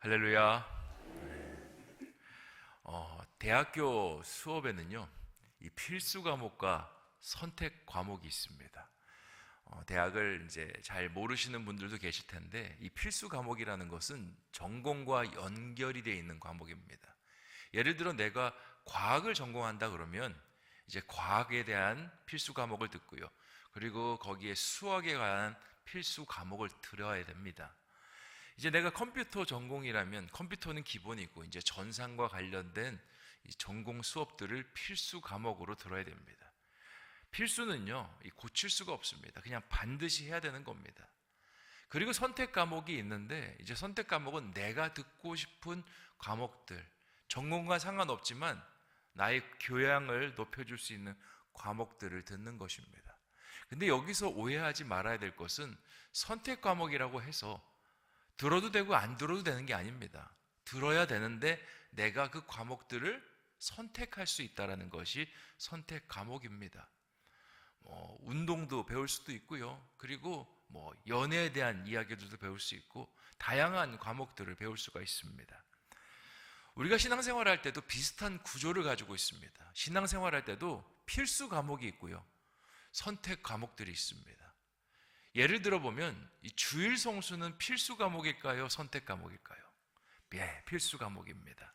할렐루야. 대학교 수업에는요, 이 필수 과목과 선택 과목이 있습니다. 대학을 이제 잘 모르시는 분들도 계실 텐데, 이 필수 과목이라는 것은 전공과 연결이 되어 있는 과목입니다. 예를 들어 내가 과학을 전공한다 그러면 이제 과학에 대한 필수 과목을 듣고요. 그리고 거기에 수학에 관한 필수 과목을 들어야 됩니다. 이제 내가 컴퓨터 전공이라면 컴퓨터는 기본이고 이제 전산과 관련된 이 전공 수업들을 필수 과목으로 들어야 됩니다. 필수는요, 고칠 수가 없습니다. 그냥 반드시 해야 되는 겁니다. 그리고 선택 과목이 있는데 이제 선택 과목은 내가 듣고 싶은 과목들, 전공과 상관없지만 나의 교양을 높여줄 수 있는 과목들을 듣는 것입니다. 근데 여기서 오해하지 말아야 될 것은 선택 과목이라고 해서 들어도 되고 안 들어도 되는 게 아닙니다. 들어야 되는데 내가 그 과목들을 선택할 수 있다는 것이 선택 과목입니다. 운동도 배울 수도 있고요. 그리고 연애에 대한 이야기들도 배울 수 있고 다양한 과목들을 배울 수가 있습니다. 우리가 신앙생활 할 때도 비슷한 구조를 가지고 있습니다. 신앙생활 할 때도 필수 과목이 있고요. 선택 과목들이 있습니다. 예를 들어보면 이 주일 성수는 필수 과목일까요? 선택 과목일까요? 예, 필수 과목입니다.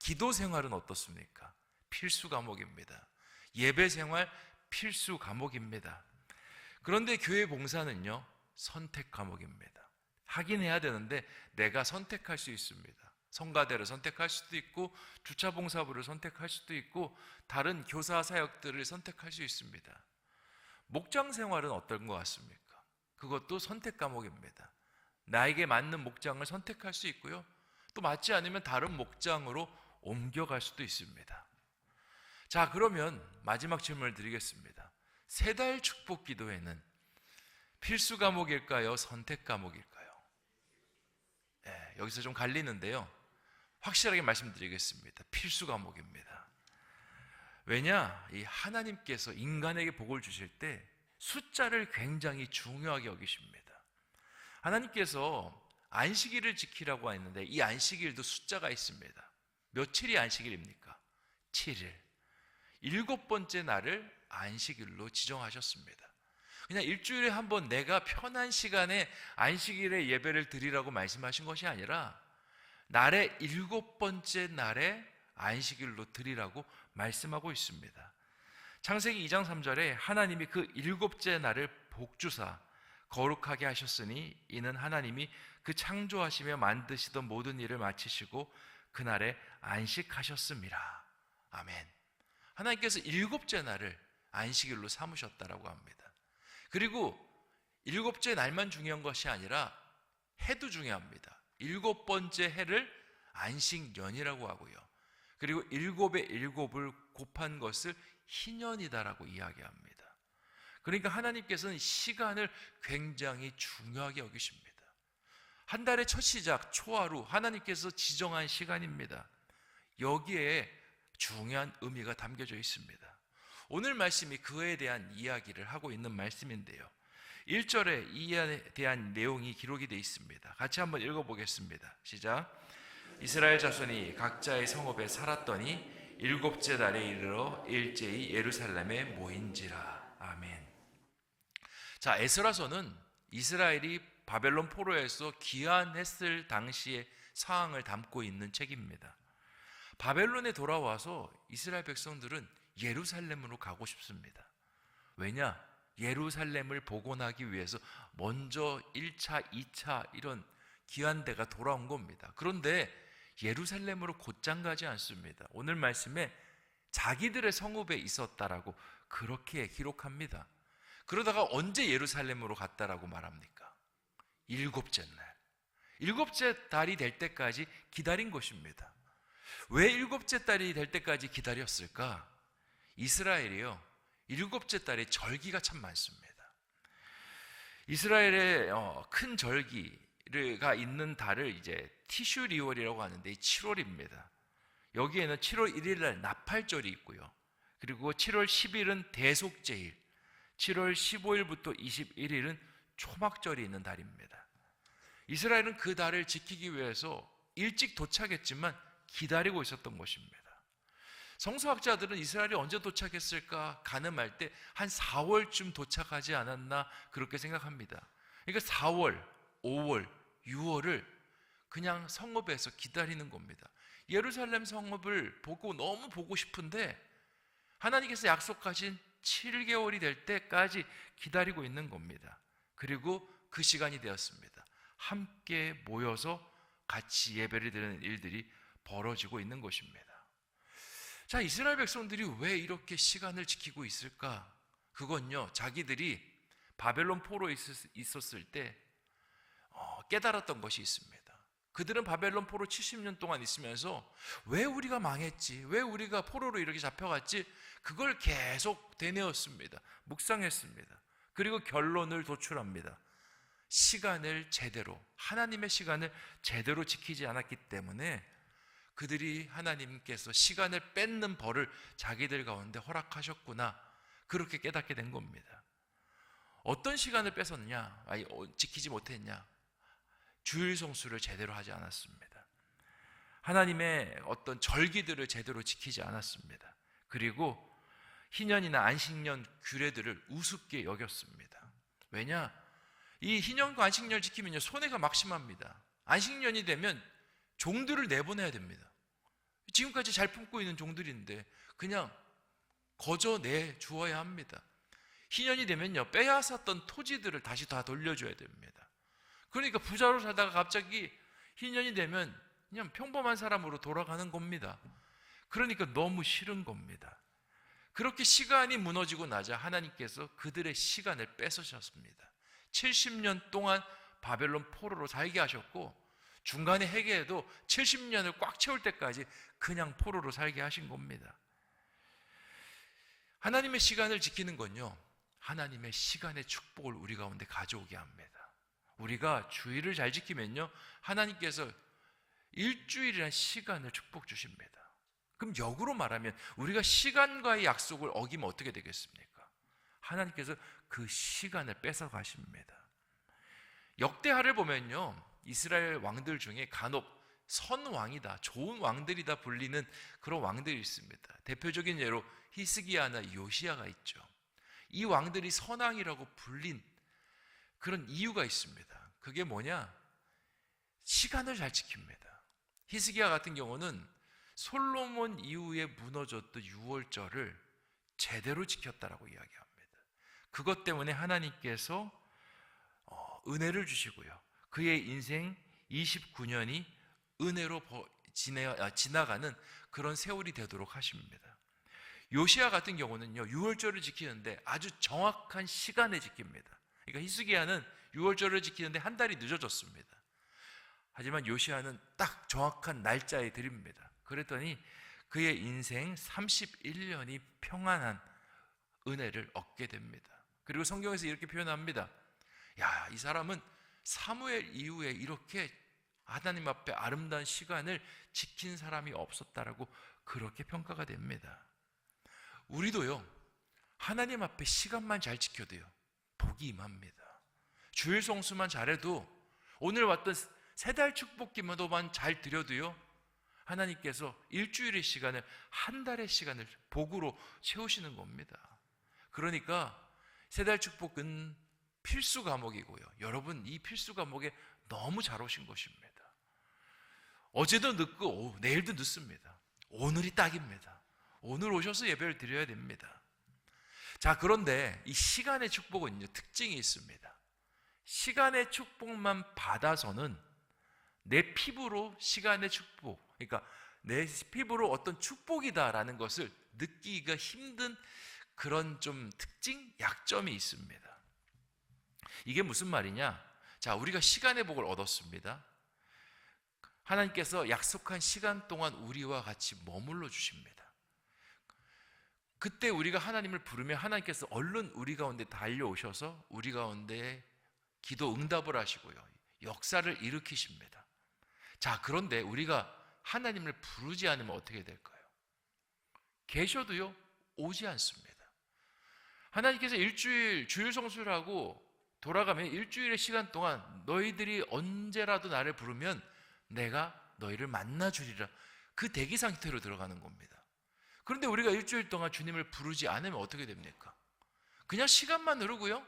기도 생활은 어떻습니까? 필수 과목입니다. 예배 생활 필수 과목입니다. 그런데 교회 봉사는요, 선택 과목입니다. 하긴 해야 되는데 내가 선택할 수 있습니다. 성가대를 선택할 수도 있고 주차 봉사부를 선택할 수도 있고 다른 교사 사역들을 선택할 수 있습니다. 목장 생활은 어떤 것 같습니까? 그것도 선택 과목입니다. 나에게 맞는 목장을 선택할 수 있고요. 또 맞지 않으면 다른 목장으로 옮겨갈 수도 있습니다. 자, 그러면 마지막 질문을 드리겠습니다. 세달 축복 기도회는 필수 과목일까요? 선택 과목일까요? 네, 여기서 좀 갈리는데요. 확실하게 말씀드리겠습니다. 필수 과목입니다. 왜냐? 이 하나님께서 인간에게 복을 주실 때 숫자를 굉장히 중요하게 여기십니다. 하나님께서 안식일을 지키라고 했는데 이 안식일도 숫자가 있습니다. 며칠이 안식일입니까? 7일. 7번째 날을 안식일로 지정하셨습니다. 그냥 일주일에 한 번 내가 편한 시간에 안식일에 예배를 드리라고 말씀하신 것이 아니라 날의 7번째 날에 안식일로 드리라고 말씀하고 있습니다. 창세기 2장 3절에 하나님이 그 7째 날을 복주사 거룩하게 하셨으니 이는 하나님이 그 창조하시며 만드시던 모든 일을 마치시고 그날에 안식하셨습니다. 아멘. 하나님께서 7째 날을 안식일로 삼으셨다라고 합니다. 그리고 7째 날만 중요한 것이 아니라 해도 중요합니다. 7번째 해를 안식년이라고 하고요. 그리고 7의 7을 곱한 것을 희년이다라고 이야기합니다. 그러니까 하나님께서는 시간을 굉장히 중요하게 여기십니다. 한 달의 첫 시작, 초하루, 하나님께서 지정한 시간입니다. 여기에 중요한 의미가 담겨져 있습니다. 오늘 말씀이 그에 대한 이야기를 하고 있는 말씀인데요. 1절에 이에 대한 내용이 기록이 되어 있습니다. 같이 한번 읽어보겠습니다. 시작. 이스라엘 자손이 각자의 성읍에 살았더니 7째 날에 이르러 일제히 예루살렘에 모인지라. 아멘. 자, 에스라서는 이스라엘이 바벨론 포로에서 귀환했을 당시의 상황을 담고 있는 책입니다. 바벨론에 돌아와서 이스라엘 백성들은 예루살렘으로 가고 싶습니다. 왜냐? 예루살렘을 복원하기 위해서 먼저 1차, 2차 이런 귀환대가 돌아온 겁니다. 그런데 예루살렘으로 곧장 가지 않습니다. 오늘 말씀에 자기들의 성읍에 있었다라고 그렇게 기록합니다. 그러다가 언제 예루살렘으로 갔다라고 말합니까? 7째 날. 7째 달이 될 때까지 기다린 것입니다. 왜 7째 달이 될 때까지 기다렸을까? 이스라엘이요, 7째 달에 절기가 참 많습니다. 이스라엘의 큰 절기가 있는 달을 이제 티슈리월이라고 하는데 7월입니다. 여기에는 7월 1일 날 나팔절이 있고요. 그리고 7월 10일은 대속제일, 7월 15일부터 21일은 초막절이 있는 달입니다. 이스라엘은 그 달을 지키기 위해서 일찍 도착했지만 기다리고 있었던 것입니다. 성서학자들은 이스라엘이 언제 도착했을까 가늠할 때 한 4월쯤 도착하지 않았나 그렇게 생각합니다. 그러니까 4월, 5월, 6월을 그냥 성읍에서 기다리는 겁니다. 예루살렘 성읍을 너무 보고 싶은데 하나님께서 약속하신 7개월이 될 때까지 기다리고 있는 겁니다. 그리고 그 시간이 되었습니다. 함께 모여서 같이 예배를 드리는 일들이 벌어지고 있는 것입니다. 자, 이스라엘 백성들이 왜 이렇게 시간을 지키고 있을까? 그건요, 자기들이 바벨론 포로에 있었을 때 깨달았던 것이 있습니다. 그들은 바벨론 포로 70년 동안 있으면서 왜 우리가 망했지? 왜 우리가 포로로 이렇게 잡혀갔지? 그걸 계속 되뇌었습니다. 묵상했습니다. 그리고 결론을 도출합니다. 하나님의 시간을 제대로 지키지 않았기 때문에 그들이 하나님께서 시간을 뺏는 벌을 자기들 가운데 허락하셨구나, 그렇게 깨닫게 된 겁니다. 어떤 시간을 뺏었냐? 지키지 못했냐? 주일 성수를 제대로 하지 않았습니다. 하나님의 어떤 절기들을 제대로 지키지 않았습니다. 그리고 희년이나 안식년 규례들을 우습게 여겼습니다. 왜냐? 이 희년과 안식년을 지키면요, 손해가 막심합니다. 안식년이 되면 종들을 내보내야 됩니다. 지금까지 잘 품고 있는 종들인데 그냥 거저 내주어야 합니다. 희년이 되면요, 빼앗았던 토지들을 다시 다 돌려줘야 됩니다. 그러니까 부자로 살다가 갑자기 희년이 되면 그냥 평범한 사람으로 돌아가는 겁니다. 그러니까 너무 싫은 겁니다. 그렇게 시간이 무너지고 나자 하나님께서 그들의 시간을 뺏으셨습니다. 70년 동안 바벨론 포로로 살게 하셨고, 중간에 회개해도 70년을 꽉 채울 때까지 그냥 포로로 살게 하신 겁니다. 하나님의 시간을 지키는 건요, 하나님의 시간의 축복을 우리 가운데 가져오게 합니다. 우리가 주일을 잘 지키면요, 하나님께서 일주일이라는 시간을 축복 주십니다. 그럼 역으로 말하면 우리가 시간과의 약속을 어기면 어떻게 되겠습니까? 하나님께서 그 시간을 뺏어 가십니다. 역대하를 보면요, 이스라엘 왕들 중에 간혹 선왕이다, 좋은 왕들이다 불리는 그런 왕들이 있습니다. 대표적인 예로 히스기야나 요시야가 있죠. 이 왕들이 선왕이라고 불린 그런 이유가 있습니다. 그게 뭐냐? 시간을 잘 지킵니다. 히스기야 같은 경우는 솔로몬 이후에 무너졌던 유월절을 제대로 지켰다라고 이야기합니다. 그것 때문에 하나님께서 은혜를 주시고요, 그의 인생 29년이 은혜로 지나가는 그런 세월이 되도록 하십니다. 요시야 같은 경우는요, 유월절을 지키는데 아주 정확한 시간에 지킵니다. 그러니까 히스기야는 유월절을 지키는데 한 달이 늦어졌습니다. 하지만 요시야는 딱 정확한 날짜에 드립니다. 그랬더니 그의 인생 31년이 평안한 은혜를 얻게 됩니다. 그리고 성경에서 이렇게 표현합니다. 야, 이 사람은 사무엘 이후에 이렇게 하나님 앞에 아름다운 시간을 지킨 사람이 없었다라고 그렇게 평가가 됩니다. 우리도요, 하나님 앞에 시간만 잘 지켜도요, 복이 임합니다. 주일 성수만 잘해도, 오늘 왔던 세 달 축복 기도만 잘 드려도요, 하나님께서 일주일의 시간을, 한 달의 시간을 복으로 채우시는 겁니다. 그러니까 세 달 축복은 필수 과목이고요, 여러분 이 필수 과목에 너무 잘 오신 것입니다. 어제도 늦고 내일도 늦습니다. 오늘이 딱입니다. 오늘 오셔서 예배를 드려야 됩니다. 자, 그런데 이 시간의 축복은요, 특징이 있습니다. 시간의 축복만 받아서는 내 피부로 시간의 축복, 그러니까 내 피부로 어떤 축복이다라는 것을 느끼기가 힘든 그런 좀 특징, 약점이 있습니다. 이게 무슨 말이냐? 자, 우리가 시간의 복을 얻었습니다. 하나님께서 약속한 시간 동안 우리와 같이 머물러 주십니다. 그때 우리가 하나님을 부르면 하나님께서 얼른 우리 가운데 달려오셔서 우리 가운데 기도 응답을 하시고요, 역사를 일으키십니다. 자, 그런데 우리가 하나님을 부르지 않으면 어떻게 될까요? 계셔도요, 오지 않습니다. 하나님께서 일주일 주일 성수를 하고 돌아가면 일주일의 시간 동안 너희들이 언제라도 나를 부르면 내가 너희를 만나 주리라. 그 대기 상태로 들어가는 겁니다. 그런데 우리가 일주일 동안 주님을 부르지 않으면 어떻게 됩니까? 그냥 시간만 흐르고요,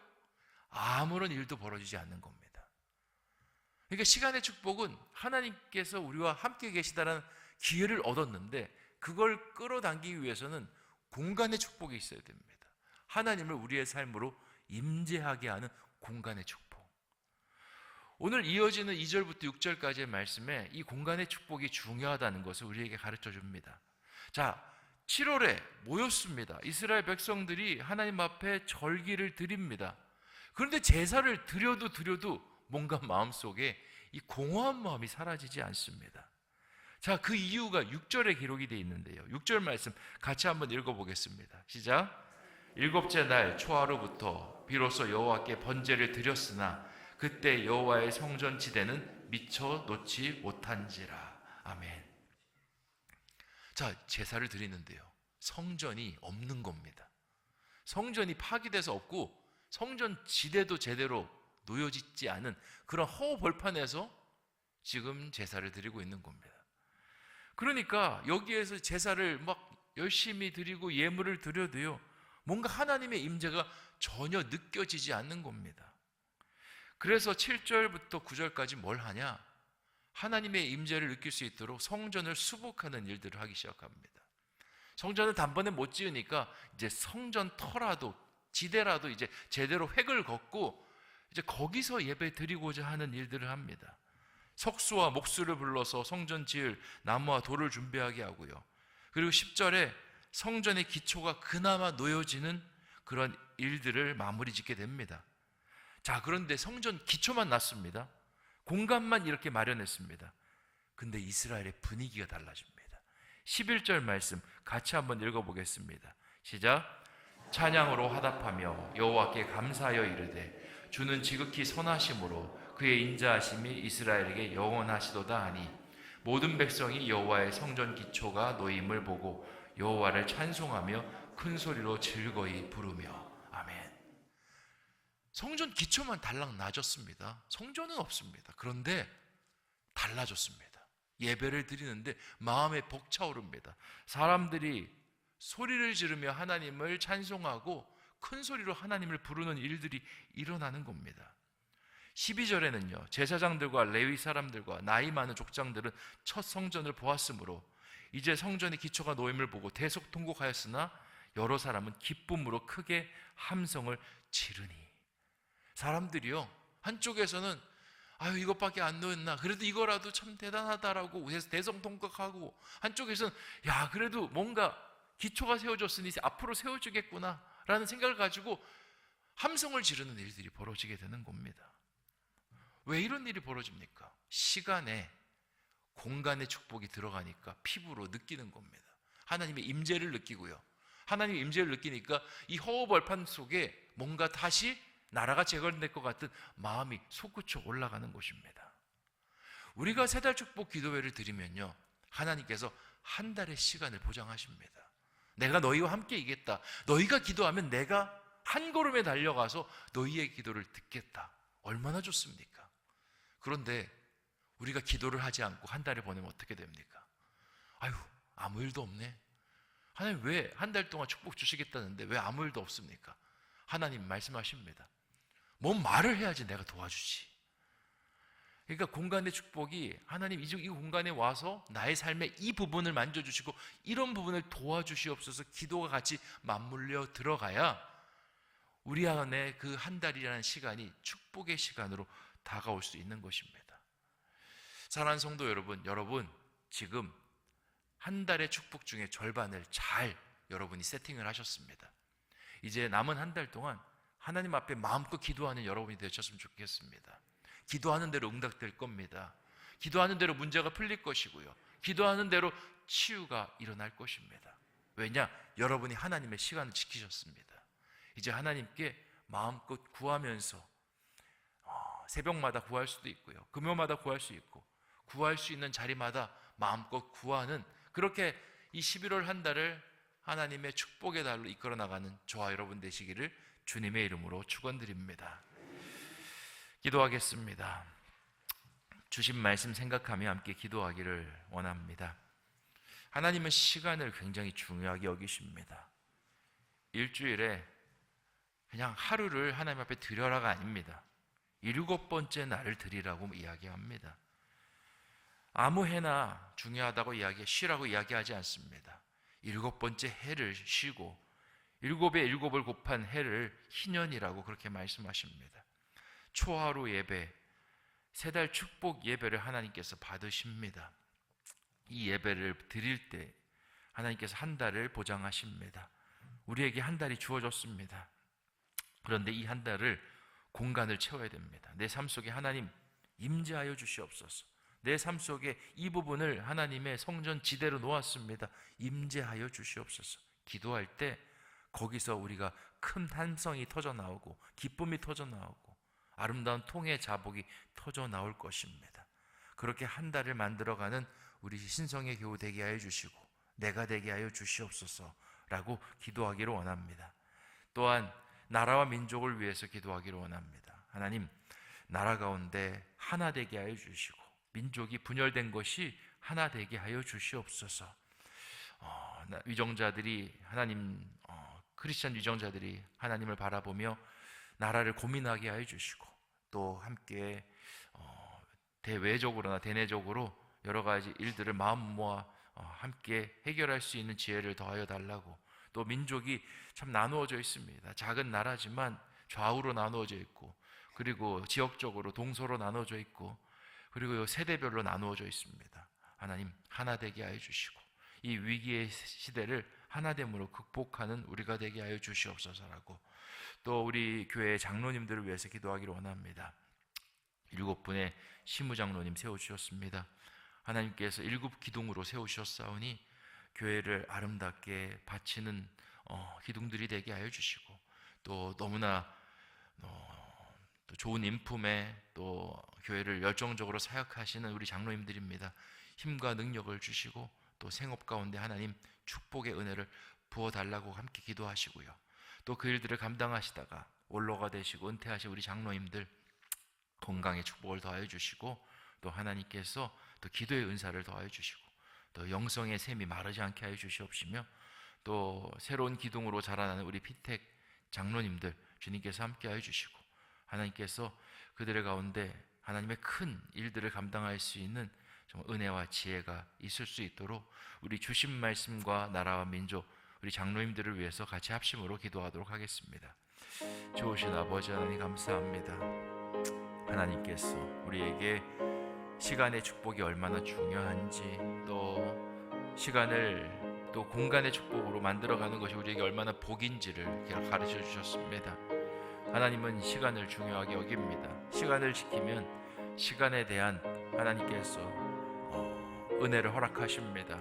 아무런 일도 벌어지지 않는 겁니다. 그러니까 시간의 축복은 하나님께서 우리와 함께 계시다는 기회를 얻었는데, 그걸 끌어당기기 위해서는 공간의 축복이 있어야 됩니다. 하나님을 우리의 삶으로 임재하게 하는 공간의 축복. 오늘 이어지는 2절부터 6절까지의 말씀에 이 공간의 축복이 중요하다는 것을 우리에게 가르쳐 줍니다. 자, 7월에 모였습니다. 이스라엘 백성들이 하나님 앞에 절기를 드립니다. 그런데 제사를 드려도 뭔가 마음속에 이 공허한 마음이 사라지지 않습니다. 자, 그 이유가 6절에 기록이 되어 있는데요, 6절 말씀 같이 한번 읽어보겠습니다. 시작. 일곱째 날 초하루부터 비로소 여호와께 번제를 드렸으나 그때 여호와의 성전 지대는 미처 놓지 못한지라. 아멘. 자, 제사를 드리는데요, 성전이 없는 겁니다. 성전이 파괴돼서 없고 성전 지대도 제대로 놓여지지 않은 그런 허허벌판에서 지금 제사를 드리고 있는 겁니다. 그러니까 여기에서 제사를 막 열심히 드리고 예물을 드려도요, 뭔가 하나님의 임재가 전혀 느껴지지 않는 겁니다. 그래서 7절부터 9절까지 뭘 하냐? 하나님의 임재를 느낄 수 있도록 성전을 수복하는 일들을 하기 시작합니다. 성전을 단번에 못 지으니까 이제 성전 터라도 지대라도 이제 제대로 획을 걷고 이제 거기서 예배 드리고자 하는 일들을 합니다. 석수와 목수를 불러서 성전 지을 나무와 돌을 준비하게 하고요. 그리고 10절에 성전의 기초가 그나마 놓여지는 그런 일들을 마무리 짓게 됩니다. 자, 그런데 성전 기초만 났습니다. 공간만 이렇게 마련했습니다. 근데 이스라엘의 분위기가 달라집니다. 11절 말씀 같이 한번 읽어보겠습니다. 시작. 찬양으로 화답하며 여호와께 감사하여 이르되 주는 지극히 선하심으로 그의 인자하심이 이스라엘에게 영원하시도다 하니 모든 백성이 여호와의 성전 기초가 놓임을 보고 여호와를 찬송하며 큰 소리로 즐거이 부르며. 아멘. 성전 기초만 달랑 낮았습니다. 성전은 없습니다. 그런데 달라졌습니다. 예배를 드리는데 마음에 벅차오릅니다. 사람들이 소리를 지르며 하나님을 찬송하고 큰 소리로 하나님을 부르는 일들이 일어나는 겁니다. 12절에는요, 제사장들과 레위 사람들과 나이 많은 족장들은 첫 성전을 보았으므로 이제 성전의 기초가 놓임을 보고 대속통곡하였으나 여러 사람은 기쁨으로 크게 함성을 지르니. 사람들이요, 한쪽에서는 아유 이것밖에 안 놓였나, 그래도 이거라도 참 대단하다라고 대성통곡하고, 한쪽에서는 야 그래도 뭔가 기초가 세워졌으니 앞으로 세워지겠구나 라는 생각을 가지고 함성을 지르는 일들이 벌어지게 되는 겁니다. 왜 이런 일이 벌어집니까? 시간에 공간의 축복이 들어가니까 피부로 느끼는 겁니다. 하나님의 임재를 느끼고요, 하나님의 임재를 느끼니까 이 허허벌판 속에 뭔가 다시 나라가 재건될 것 같은 마음이 솟구쳐 올라가는 것입니다. 우리가 세 달 축복 기도회를 드리면요, 하나님께서 한 달의 시간을 보장하십니다. 내가 너희와 함께 있겠다. 너희가 기도하면 내가 한 걸음에 달려가서 너희의 기도를 듣겠다. 얼마나 좋습니까? 그런데 우리가 기도를 하지 않고 한 달을 보내면 어떻게 됩니까? 아유 아무 일도 없네. 하나님 왜 한 달 동안 축복 주시겠다는데 왜 아무 일도 없습니까? 하나님 말씀하십니다. 뭔 말을 해야지 내가 도와주지. 그러니까 공간의 축복이 하나님 이 공간에 와서 나의 삶의 이 부분을 만져주시고 이런 부분을 도와주시옵소서 기도가 같이 맞물려 들어가야 우리 안에 그 한 달이라는 시간이 축복의 시간으로 다가올 수 있는 것입니다. 사랑하는 성도 여러분, 여러분 지금 한 달의 축복 중에 절반을 잘 여러분이 세팅을 하셨습니다. 이제 남은 한 달 동안 하나님 앞에 마음껏 기도하는 여러분이 되셨으면 좋겠습니다. 기도하는 대로 응답될 겁니다. 기도하는 대로 문제가 풀릴 것이고요, 기도하는 대로 치유가 일어날 것입니다. 왜냐? 여러분이 하나님의 시간을 지키셨습니다. 이제 하나님께 마음껏 구하면서 새벽마다 구할 수도 있고요, 금요마다 구할 수 있고, 구할 수 있는 자리마다 마음껏 구하는, 그렇게 이 11월 한 달을 하나님의 축복의 달로 이끌어 나가는 저와 여러분 되시기를 주님의 이름으로 축원드립니다. 기도하겠습니다. 주신 말씀 생각하며 함께 기도하기를 원합니다. 하나님은 시간을 굉장히 중요하게 여기십니다. 일주일에 그냥 하루를 하나님 앞에 드려라가 아닙니다. 7번째 날을 드리라고 이야기합니다. 아무 해나 중요하다고 쉬라고 이야기하지 않습니다. 7번째 해를 쉬고 7에 7을 곱한 해를 희년이라고 그렇게 말씀하십니다. 초하루 예배, 세달 축복 예배를 하나님께서 받으십니다. 이 예배를 드릴 때 하나님께서 한 달을 보장하십니다. 우리에게 한 달이 주어졌습니다. 그런데 이 한 달을 공간을 채워야 됩니다. 내 삶 속에 하나님 임재하여 주시옵소서. 내 삶 속에 이 부분을 하나님의 성전 지대로 놓았습니다. 임재하여 주시옵소서. 기도할 때 거기서 우리가 큰 함성이 터져 나오고 기쁨이 터져 나오고 아름다운 통의 자복이 터져 나올 것입니다. 그렇게 한 달을 만들어가는 우리 신성의 교우 되게 하여 주시고 내가 되게 하여 주시옵소서라고 기도하기를 원합니다. 또한 나라와 민족을 위해서 기도하기를 원합니다. 하나님, 나라 가운데 하나 되게 하여 주시고 민족이 분열된 것이 하나 되게 하여 주시옵소서. 위정자들이 크리스찬 위정자들이 하나님을 바라보며 나라를 고민하게 하여 주시고 또 함께 대외적으로나 대내적으로 여러 가지 일들을 마음 모아 함께 해결할 수 있는 지혜를 더하여 달라고. 또 민족이 참 나누어져 있습니다. 작은 나라지만 좌우로 나누어져 있고 그리고 지역적으로 동서로 나누어져 있고 그리고 세대별로 나누어져 있습니다. 하나님 하나 되게 하여 주시고 이 위기의 시대를 하나됨으로 극복하는 우리가 되게 하여 주시옵소서라고. 또 우리 교회 장로님들을 위해서 기도하기를 원합니다. 7분의 시무장로님 세워주셨습니다. 하나님께서 7기둥으로 세우셨사오니 교회를 아름답게 바치는 기둥들이 되게 하여 주시고 또 너무나 또 좋은 인품에 또 교회를 열정적으로 사역하시는 우리 장로님들입니다. 힘과 능력을 주시고 또 생업 가운데 하나님 축복의 은혜를 부어달라고 함께 기도하시고요. 또 그 일들을 감당하시다가 원로가 되시고 은퇴하신 우리 장로님들 건강의 축복을 더하여 주시고 또 하나님께서 또 기도의 은사를 더하여 주시고 또 영성의 샘이 마르지 않게 하여 주시옵시며 또 새로운 기둥으로 자라나는 우리 피택 장로님들 주님께서 함께 하여 주시고 하나님께서 그들의 가운데 하나님의 큰 일들을 감당할 수 있는 정말 은혜와 지혜가 있을 수 있도록 우리 주신 말씀과 나라와 민족 우리 장로님들을 위해서 같이 합심으로 기도하도록 하겠습니다. 좋으신 아버지 하나님 감사합니다. 하나님께서 우리에게 시간의 축복이 얼마나 중요한지 또 시간을 또 공간의 축복으로 만들어가는 것이 우리에게 얼마나 복인지를 가르쳐 주셨습니다. 하나님은 시간을 중요하게 여깁니다. 시간을 지키면 시간에 대한 하나님께서 은혜를 허락하십니다.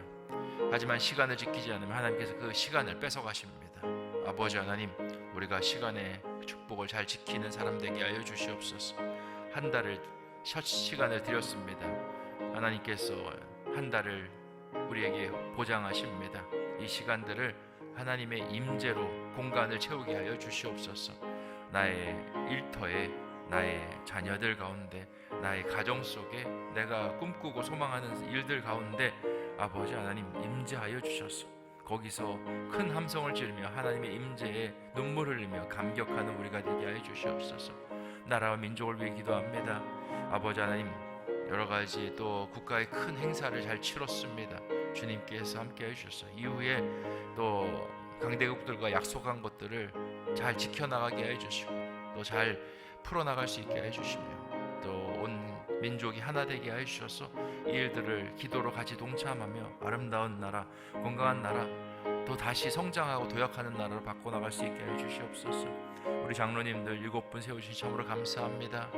하지만 시간을 지키지 않으면 하나님께서 그 시간을 뺏어가십니다. 아버지 하나님, 우리가 시간의 축복을 잘 지키는 사람 되게 하여 주시옵소서. 한 달을 시간을 드렸습니다. 하나님께서 한 달을 우리에게 보장하십니다. 이 시간들을 하나님의 임재로 공간을 채우게 하여 주시옵소서. 나의 일터에 나의 자녀들 가운데 나의 가정 속에 내가 꿈꾸고 소망하는 일들 가운데 아버지 하나님 임재하여 주셔서 거기서 큰 함성을 지르며 하나님의 임재에 눈물 흘리며 감격하는 우리가 되게 하여 주시옵소서. 나라와 민족을 위해 기도합니다. 아버지 하나님 여러 가지 또 국가의 큰 행사를 잘 치렀습니다. 주님께서 함께 해주셔서 이후에 또 강대국들과 약속한 것들을 잘 지켜나가게 해주시고 또 잘 풀어나갈 수 있게 해주시며 또 온 민족이 하나 되게 해주셔서 이 일들을 기도로 같이 동참하며 아름다운 나라, 건강한 나라, 또 다시 성장하고 도약하는 나라로 바꿔나갈 수 있게 해주시옵소서. 우리 장로님들 7분 세우신 참으로 감사합니다.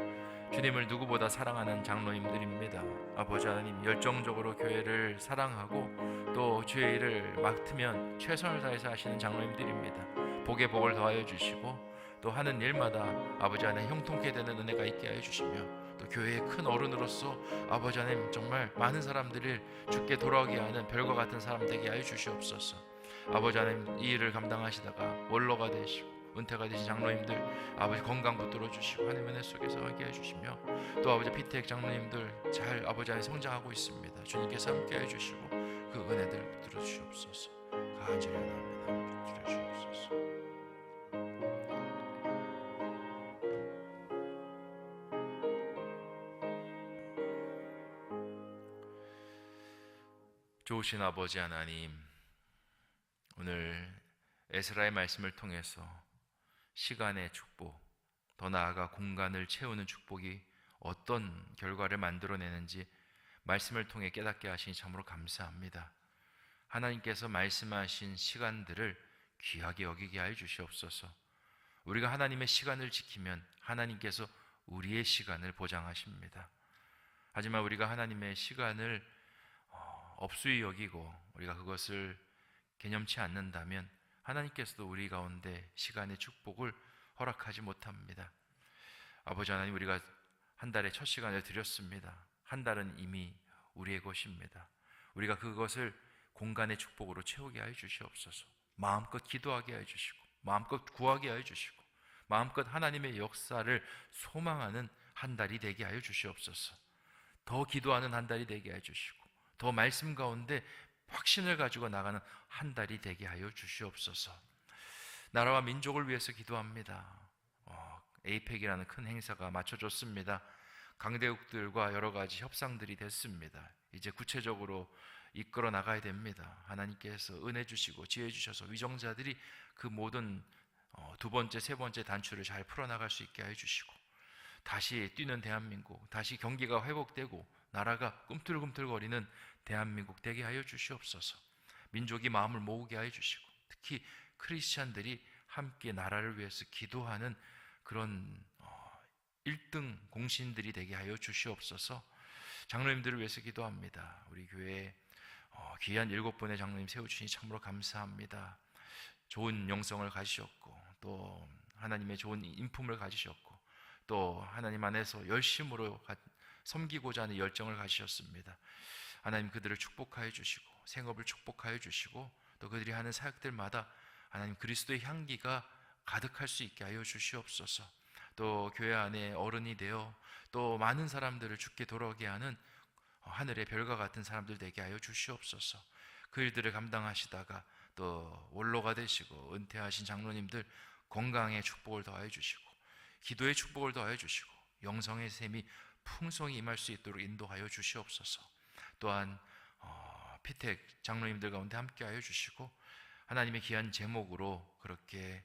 주님을 누구보다 사랑하는 장로님들입니다. 아버지 하나님 열정적으로 교회를 사랑하고 또 주의 일을 맡으면 최선을 다해서 하시는 장로님들입니다. 복의 복을 더하여 주시고 또 하는 일마다 아버지 하나님 형통케 되는 은혜가 있게 하여 주시며 또 교회의 큰 어른으로서 아버지 하나님 정말 많은 사람들을 주께 돌아오게 하는 별과 같은 사람 되게 하여 주시옵소서. 아버지 하나님 이 일을 감당하시다가 원로가 되시고 은퇴가 되신 장로님들 아버지 건강 붙들어 주시고 하나님의 은혜 속에서 함께 해주시며, 또 아버지 피택 장로님들 잘 아버지 안에 성장하고 있습니다. 주님께서 함께 해주시고 그 은혜들 붙들어 주시옵소서. 간절히 원합니다. 붙들어 주시옵소서. 좋으신 아버지 하나님, 오늘 에스라의 말씀을 통해서 시간의 축복, 더 나아가 공간을 채우는 축복이 어떤 결과를 만들어내는지 말씀을 통해 깨닫게 하시니 참으로 감사합니다. 하나님께서 말씀하신 시간들을 귀하게 여기게 하여 주시옵소서. 우리가 하나님의 시간을 지키면 하나님께서 우리의 시간을 보장하십니다. 하지만 우리가 하나님의 시간을 업수히 여기고 우리가 그것을 개념치 않는다면 하나님께서도 우리 가운데 시간의 축복을 허락하지 못합니다. 아버지 하나님, 우리가 한 달에 첫 시간을 드렸습니다. 한 달은 이미 우리의 것입니다. 우리가 그것을 공간의 축복으로 채우게 하여 주시옵소서. 마음껏 기도하게 하여 주시고, 마음껏 구하게 하여 주시고, 마음껏 하나님의 역사를 소망하는 한 달이 되게 하여 주시옵소서. 더 기도하는 한 달이 되게 하여 주시고, 더 말씀 가운데 확신을 가지고 나가는 한 달이 되게 하여 주시옵소서. 나라와 민족을 위해서 기도합니다. 에이펙이라는 큰 행사가 맞춰졌습니다. 강대국들과 여러 가지 협상들이 됐습니다. 이제 구체적으로 이끌어 나가야 됩니다. 하나님께서 은혜 주시고 지혜 주셔서 위정자들이 그 모든 두 번째, 세 번째 단추를 잘 풀어나갈 수 있게 해주시고, 다시 뛰는 대한민국, 다시 경기가 회복되고 나라가 꿈틀꿈틀거리는 대한민국 되게 하여 주시옵소서. 민족이 마음을 모으게 하여 주시고, 특히 크리스찬들이 함께 나라를 위해서 기도하는 그런 1등 공신들이 되게 하여 주시옵소서. 장로님들을 위해서 기도합니다. 우리 교회에 귀한 7분의 장로님 세워주시니 참으로 감사합니다. 좋은 영성을 가지셨고, 또 하나님의 좋은 인품을 가지셨고, 또 하나님 안에서 열심으로 섬기고자 하는 열정을 가지셨습니다. 하나님 그들을 축복하여 주시고, 생업을 축복하여 주시고, 또 그들이 하는 사역들마다 하나님 그리스도의 향기가 가득할 수 있게 하여 주시옵소서. 또 교회 안에 어른이 되어 또 많은 사람들을 주께 돌아오게 하는 하늘의 별과 같은 사람들 되게 하여 주시옵소서. 그 일들을 감당하시다가 또 원로가 되시고 은퇴하신 장로님들 건강의 축복을 더하여 주시고, 기도의 축복을 더하여 주시고, 영성의 샘이 풍성히 임할 수 있도록 인도하여 주시옵소서. 또한 피택 장로님들 가운데 함께하여 주시고, 하나님의 귀한 제목으로 그렇게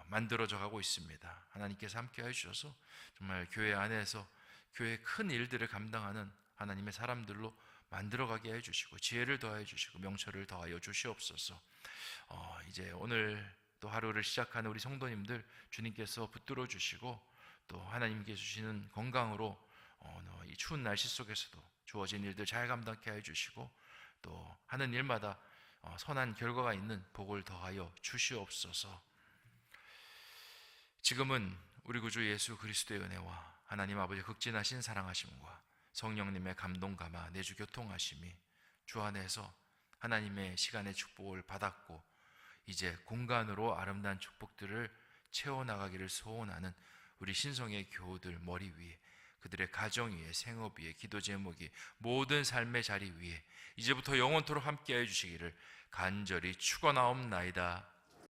만들어져 가고 있습니다. 하나님께서 함께하여 주셔서 정말 교회 안에서 교회의 큰 일들을 감당하는 하나님의 사람들로 만들어가게 해주시고, 지혜를 더하여 주시고, 명철을 더하여 주시옵소서. 이제 오늘 또 하루를 시작하는 우리 성도님들 주님께서 붙들어 주시고, 또 하나님께 주시는 건강으로 이 추운 날씨 속에서도 주어진 일들 잘 감당케 해주시고, 또 하는 일마다 선한 결과가 있는 복을 더하여 주시옵소서. 지금은 우리 구주 예수 그리스도의 은혜와 하나님 아버지 극진하신 사랑하심과 성령님의 감동 감화 내주 교통하심이 주 안에서 하나님의 시간의 축복을 받았고, 이제 공간으로 아름다운 축복들을 채워나가기를 소원하는 우리 신성의 교우들 머리 위에, 그들의 가정 위에, 생업 위에, 기도 제목이 모든 삶의 자리 위에 이제부터 영원토록 함께해 주시기를 간절히 축원하옵나이다.